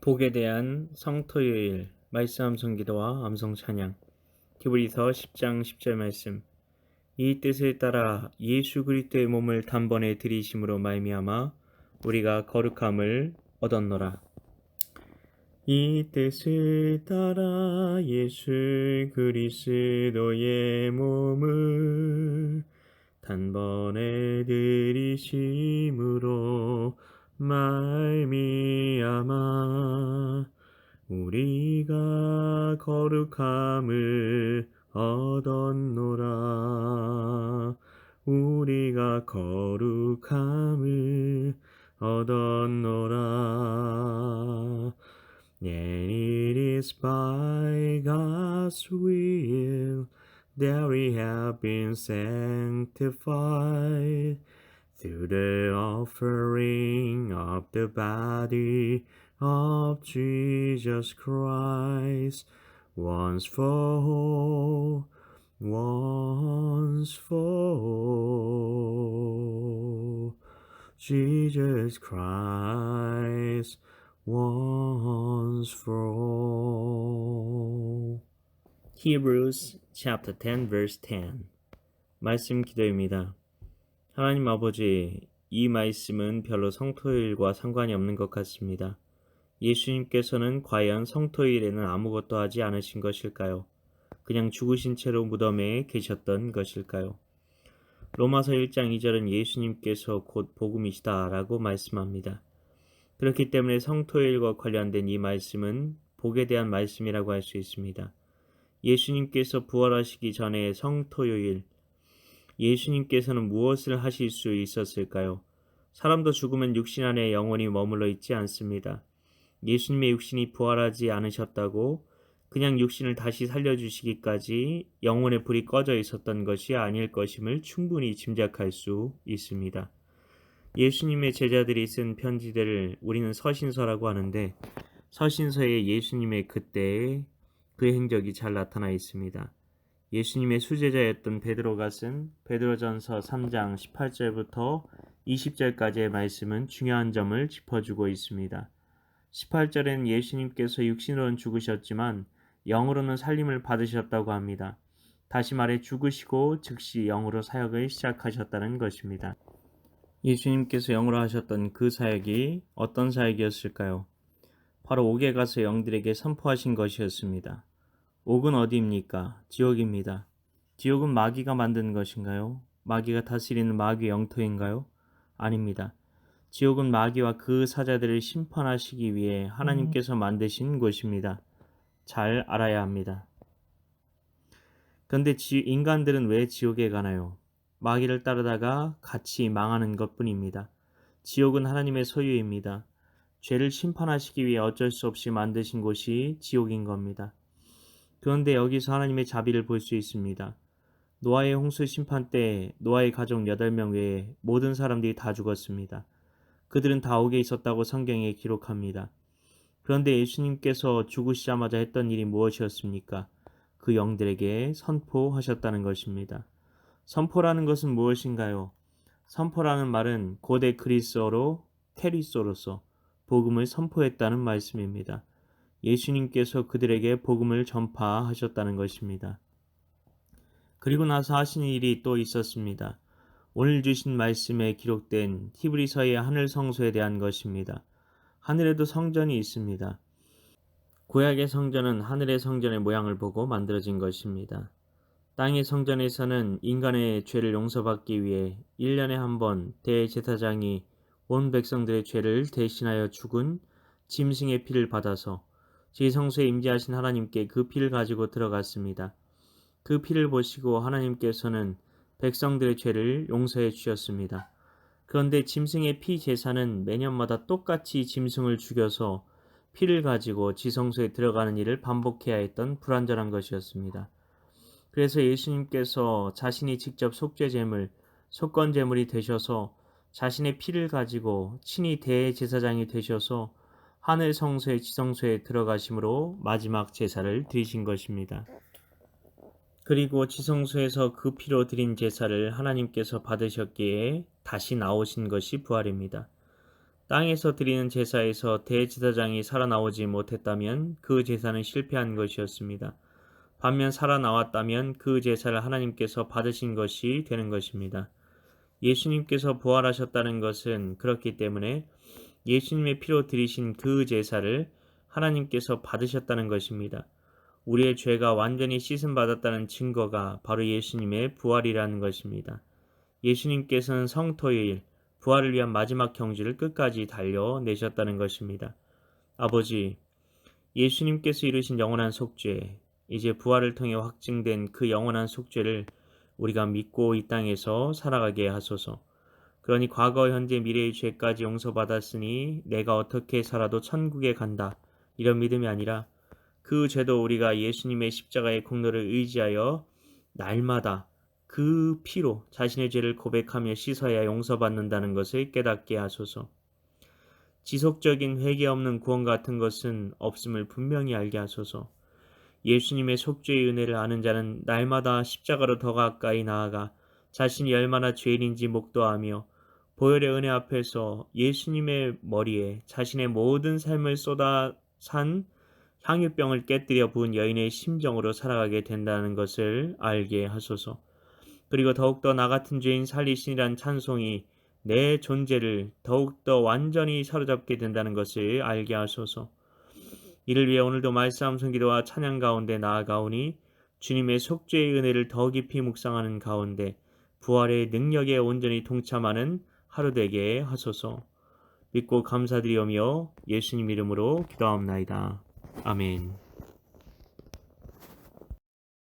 복에 대한 성토요일 말씀 암송 기도와 암송 찬양. 히브리서 10장 10절 말씀. 이 뜻을 따라 예수 그리스도의 몸을 단번에 들이심으로 말미암아 우리가 거룩함을 얻었노라. 이 뜻을 따라 예수 그리스도의 몸을 단번에 들이심으로 말미암아 우리가 거룩함을 얻었노라. 우리가 거룩함을 얻었노라. And it is by God's will that we have been sanctified through the offering of the body of Jesus Christ, once for all, once for all. Jesus Christ, once for all. Hebrews chapter 10 verse 10. 말씀 기도입니다. 하나님 아버지, 이 말씀은 별로 성토일과 상관이 없는 것 같습니다. 예수님께서는 과연 성토일에는 아무것도 하지 않으신 것일까요? 그냥 죽으신 채로 무덤에 계셨던 것일까요? 로마서 1장 2절은 예수님께서 곧 복음이시다 라고 말씀합니다. 그렇기 때문에 성토일과 관련된 이 말씀은 복에 대한 말씀이라고 할 수 있습니다. 예수님께서 부활하시기 전에 성토요일, 예수님께서는 무엇을 하실 수 있었을까요? 사람도 죽으면 육신 안에 영혼이 머물러 있지 않습니다. 예수님의 육신이 부활하지 않으셨다고 그냥 육신을 다시 살려주시기까지 영혼의 불이 꺼져 있었던 것이 아닐 것임을 충분히 짐작할 수 있습니다. 예수님의 제자들이 쓴 편지들을 우리는 서신서라고 하는데, 서신서에 예수님의 그때의 그 행적이 잘 나타나 있습니다. 예수님의 수제자였던 베드로가 쓴 베드로전서 3장 18절부터 20절까지의 말씀은 중요한 점을 짚어주고 있습니다. 18절엔 예수님께서 육신으로는 죽으셨지만 영으로는 살림을 받으셨다고 합니다. 다시 말해 죽으시고 즉시 영으로 사역을 시작하셨다는 것입니다. 예수님께서 영으로 하셨던 그 사역이 어떤 사역이었을까요? 바로 옥에 가서 영들에게 선포하신 것이었습니다. 옥은 어디입니까? 지옥입니다. 지옥은 마귀가 만든 것인가요? 마귀가 다스리는 마귀 영토인가요? 아닙니다. 지옥은 마귀와 그 사자들을 심판하시기 위해 하나님께서 만드신 곳입니다. 잘 알아야 합니다. 그런데 인간들은 왜 지옥에 가나요? 마귀를 따르다가 같이 망하는 것뿐입니다. 지옥은 하나님의 소유입니다. 죄를 심판하시기 위해 어쩔 수 없이 만드신 곳이 지옥인 겁니다. 그런데 여기서 하나님의 자비를 볼 수 있습니다. 노아의 홍수 심판 때 노아의 가족 8명 외에 모든 사람들이 다 죽었습니다. 그들은 다 옥에 있었다고 성경에 기록합니다. 그런데 예수님께서 죽으시자마자 했던 일이 무엇이었습니까? 그 영들에게 선포하셨다는 것입니다. 선포라는 것은 무엇인가요? 선포라는 말은 고대 그리스어로 테리소로서 복음을 선포했다는 말씀입니다. 예수님께서 그들에게 복음을 전파하셨다는 것입니다. 그리고 나서 하신 일이 또 있었습니다. 오늘 주신 말씀에 기록된 히브리서의 하늘 성소에 대한 것입니다. 하늘에도 성전이 있습니다. 구약의 성전은 하늘의 성전의 모양을 보고 만들어진 것입니다. 땅의 성전에서는 인간의 죄를 용서받기 위해 1년에 한 번 대제사장이 온 백성들의 죄를 대신하여 죽은 짐승의 피를 받아서 지성소에 임재하신 하나님께 그 피를 가지고 들어갔습니다. 그 피를 보시고 하나님께서는 백성들의 죄를 용서해 주셨습니다. 그런데 짐승의 피 제사는 매년마다 똑같이 짐승을 죽여서 피를 가지고 지성소에 들어가는 일을 반복해야 했던 불완전한 것이었습니다. 그래서 예수님께서 자신이 직접 속죄제물, 속건제물이 되셔서 자신의 피를 가지고 친히 대제사장이 되셔서 하늘 성소의 지성소에 들어가심으로 마지막 제사를 드리신 것입니다. 그리고 지성소에서 그 피로 드린 제사를 하나님께서 받으셨기에 다시 나오신 것이 부활입니다. 땅에서 드리는 제사에서 대제사장이 살아나오지 못했다면 그 제사는 실패한 것이었습니다. 반면 살아나왔다면 그 제사를 하나님께서 받으신 것이 되는 것입니다. 예수님께서 부활하셨다는 것은 그렇기 때문에 예수님의 피로 드리신 그 제사를 하나님께서 받으셨다는 것입니다. 우리의 죄가 완전히 씻음받았다는 증거가 바로 예수님의 부활이라는 것입니다. 예수님께서는 성토일, 부활을 위한 마지막 경주를 끝까지 달려내셨다는 것입니다. 아버지, 예수님께서 이루신 영원한 속죄, 이제 부활을 통해 확증된 그 영원한 속죄를 우리가 믿고 이 땅에서 살아가게 하소서. 그러니 과거, 현재, 미래의 죄까지 용서받았으니 내가 어떻게 살아도 천국에 간다. 이런 믿음이 아니라 그 죄도 우리가 예수님의 십자가의 공로를 의지하여 날마다 그 피로 자신의 죄를 고백하며 씻어야 용서받는다는 것을 깨닫게 하소서. 지속적인 회개 없는 구원 같은 것은 없음을 분명히 알게 하소서. 예수님의 속죄의 은혜를 아는 자는 날마다 십자가로 더 가까이 나아가 자신이 얼마나 죄인인지 목도하며 보혈의 은혜 앞에서 예수님의 머리에 자신의 모든 삶을 쏟아 산 향유병을 깨뜨려 부은 여인의 심정으로 살아가게 된다는 것을 알게 하소서. 그리고 더욱더 나 같은 죄인 살리시니란 찬송이 내 존재를 더욱더 완전히 사로잡게 된다는 것을 알게 하소서. 이를 위해 오늘도 말씀 순기도와 찬양 가운데 나아가오니 주님의 속죄의 은혜를 더 깊이 묵상하는 가운데 부활의 능력에 온전히 동참하는 하루 되게 하소서. 믿고 감사드리오며 예수님 이름으로 기도하옵나이다. 아멘.